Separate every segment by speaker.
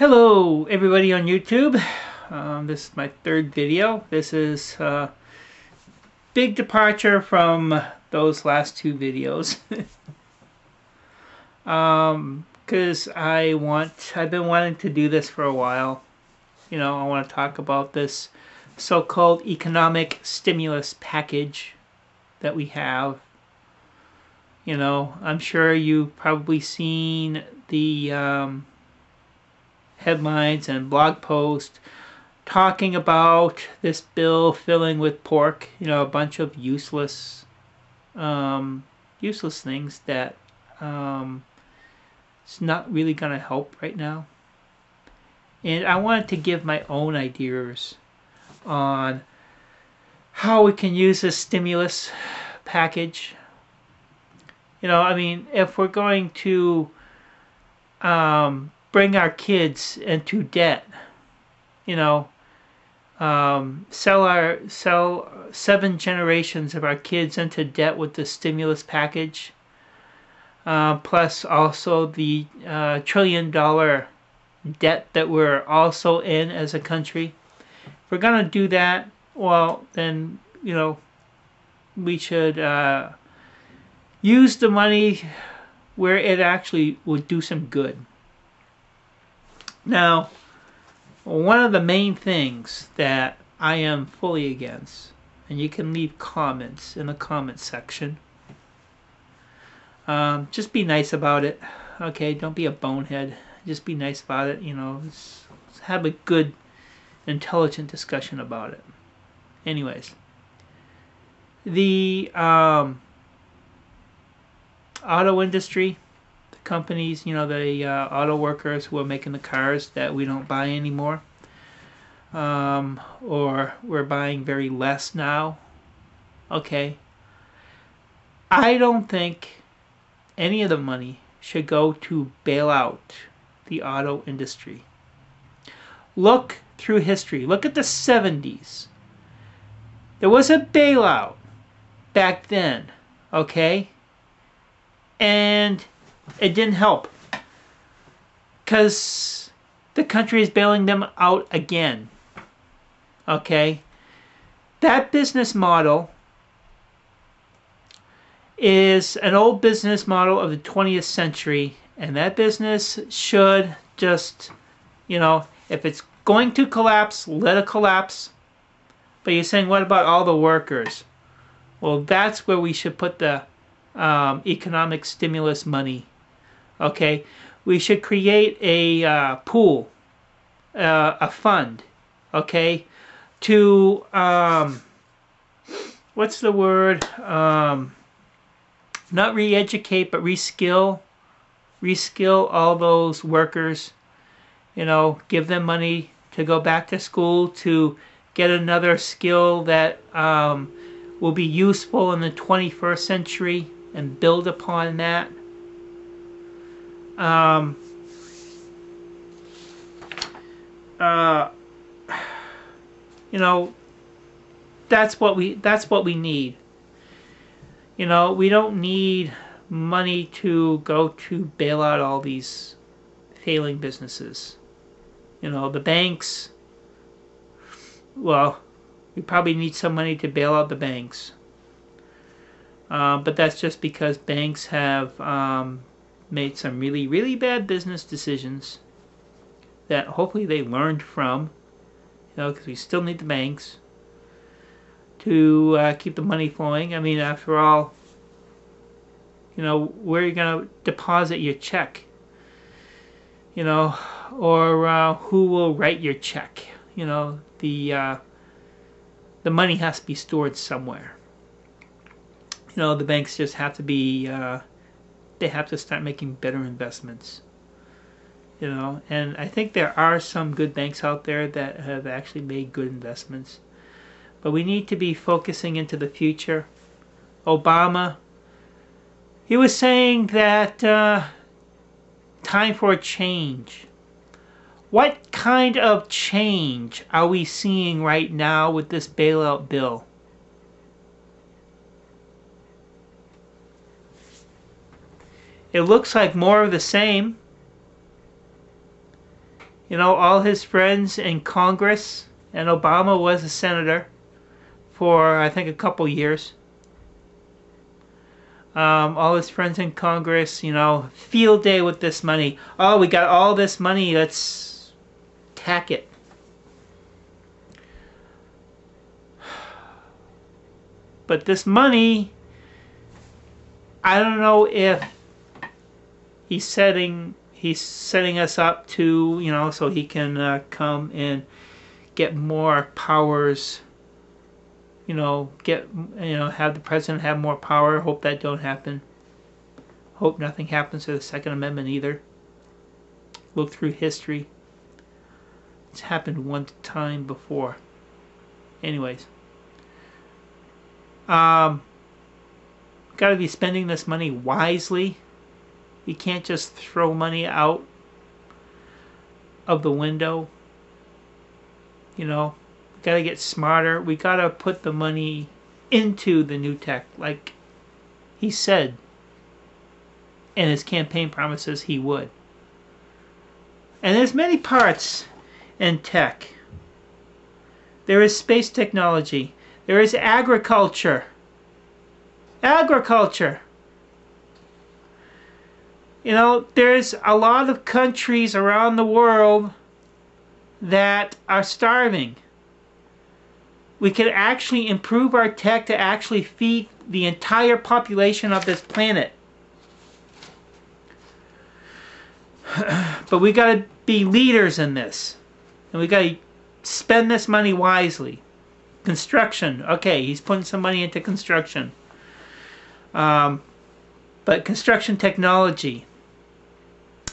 Speaker 1: Hello everybody on YouTube. This is my third video. This is a big departure from those last two videos. Because I've been wanting to do this for a while. I want to talk about this so-called economic stimulus package that we have. I'm sure you've probably seen the headlines and blog posts talking about this bill filling with pork, a bunch of useless things that it's not really going to help right now. And I wanted to give my own ideas on how we can use this stimulus package. If we're going to bring our kids into debt, sell 7 generations of our kids into debt with the stimulus package, plus also the $1 trillion debt that we're also in as a country. If we're gonna do that, well, then we should use the money where it actually would do some good. Now, one of the main things that I am fully against, and you can leave comments in the comment section, just be nice about it, okay? Don't be a bonehead. Just be nice about it, let's have a good, intelligent discussion about it. Anyways, the auto industry, companies, the auto workers who are making the cars that we don't buy anymore, or we're buying very less now. Okay, I don't think any of the money should go to bail out the auto industry. Look through history. Look at the 70s. There was a bailout back then, okay? And it didn't help because the country is bailing them out again. Okay? That business model is an old business model of the 20th century, and that business should just, if it's going to collapse, let it collapse. But you're saying, what about all the workers? Well, that's where we should put the economic stimulus money. Okay, we should create a pool, a fund, okay, to what's the word? Not re-educate, but reskill all those workers. Give them money to go back to school to get another skill that will be useful in the 21st century and build upon that. That's what we need. We don't need money to go to bail out all these failing businesses. The banks, well, we probably need some money to bail out the banks. But that's just because banks have made some really, really bad business decisions that hopefully they learned from, because we still need the banks to keep the money flowing. After all, where are you going to deposit your check? Or who will write your check? The money has to be stored somewhere. The banks just have to be, they have to start making better investments. And I think there are some good banks out there that have actually made good investments. But we need to be focusing into the future. Obama, he was saying that time for a change. What kind of change are we seeing right now with this bailout bill? It looks like more of the same. You know, all his friends in Congress, and Obama was a senator for, I think, a couple years. All his friends in Congress, you know, field day with this money. Oh, we got all this money, let's tack it. But this money, I don't know if he's setting us up to, you know, so he can come and get more powers. You know, have the president have more power. Hope that don't happen. Hope nothing happens to the Second Amendment either. Look through history. It's happened one time before. Anyways. Got to be spending this money wisely. You can't just throw money out of the window. You know, we got to get smarter. We got to put the money into the new tech, like he said in his campaign promises he would. And there's many parts in tech. There is space technology. There is agriculture. Agriculture. You know, there's a lot of countries around the world that are starving. We could actually improve our tech to actually feed the entire population of this planet. But we got to be leaders in this. And we got to spend this money wisely. Construction. Okay, he's putting some money into construction. But construction technology.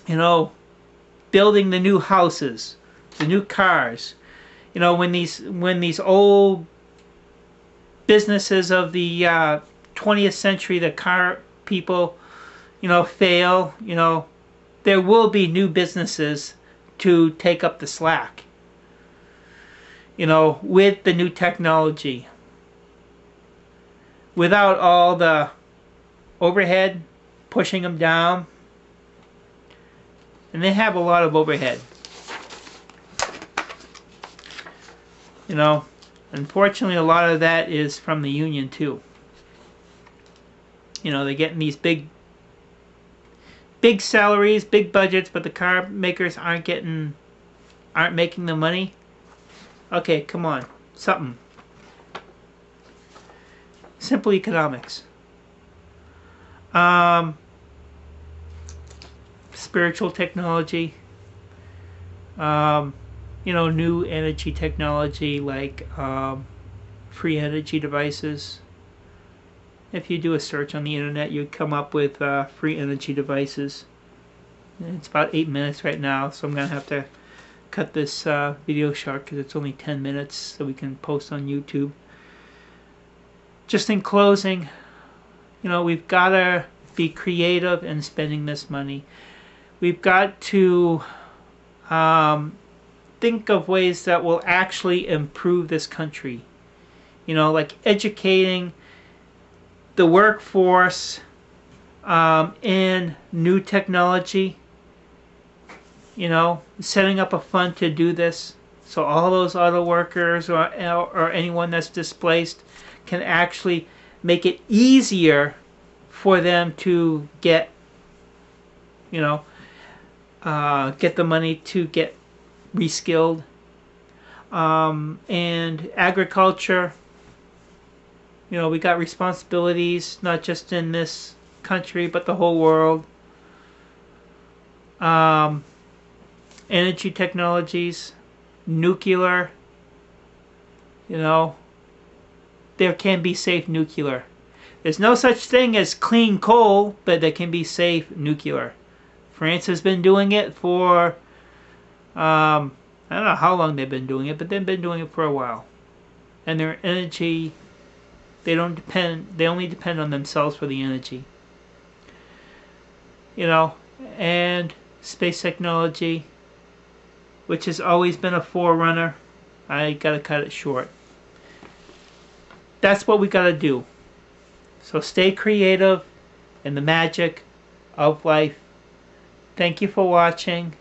Speaker 1: You know, building the new houses, the new cars. You know, when these old businesses of the 20th century, the car people, you know, fail, you know, there will be new businesses to take up the slack. You know, with the new technology. Without all the overhead pushing them down. And they have a lot of overhead. You know, unfortunately a lot of that is from the union too. You know, they're getting these big salaries, big budgets, but the car makers aren't making the money. Okay, come on. Something. Simple economics. Spiritual technology. You know, new energy technology like free energy devices. If you do a search on the internet, you'd come up with free energy devices. And it's about 8 minutes right now, so I'm going to have to cut this video short because it's only 10 minutes, so we can post on YouTube. Just in closing, you know, we've got to be creative in spending this money. We've got to think of ways that will actually improve this country. You know, like educating the workforce in new technology. You know, setting up a fund to do this, so all those auto workers or anyone that's displaced can actually make it easier for them to get, you know, get the money to get reskilled. And agriculture, you know, we got responsibilities not just in this country but the whole world. Energy technologies, nuclear, you know, there can be safe nuclear. There's no such thing as clean coal, but there can be safe nuclear. France has been doing it for, I don't know how long they've been doing it, but they've been doing it for a while. And their energy, they only depend on themselves for the energy. You know, and space technology, which has always been a forerunner. I gotta cut it short. That's what we gotta do. So stay creative in the magic of life. Thank you for watching.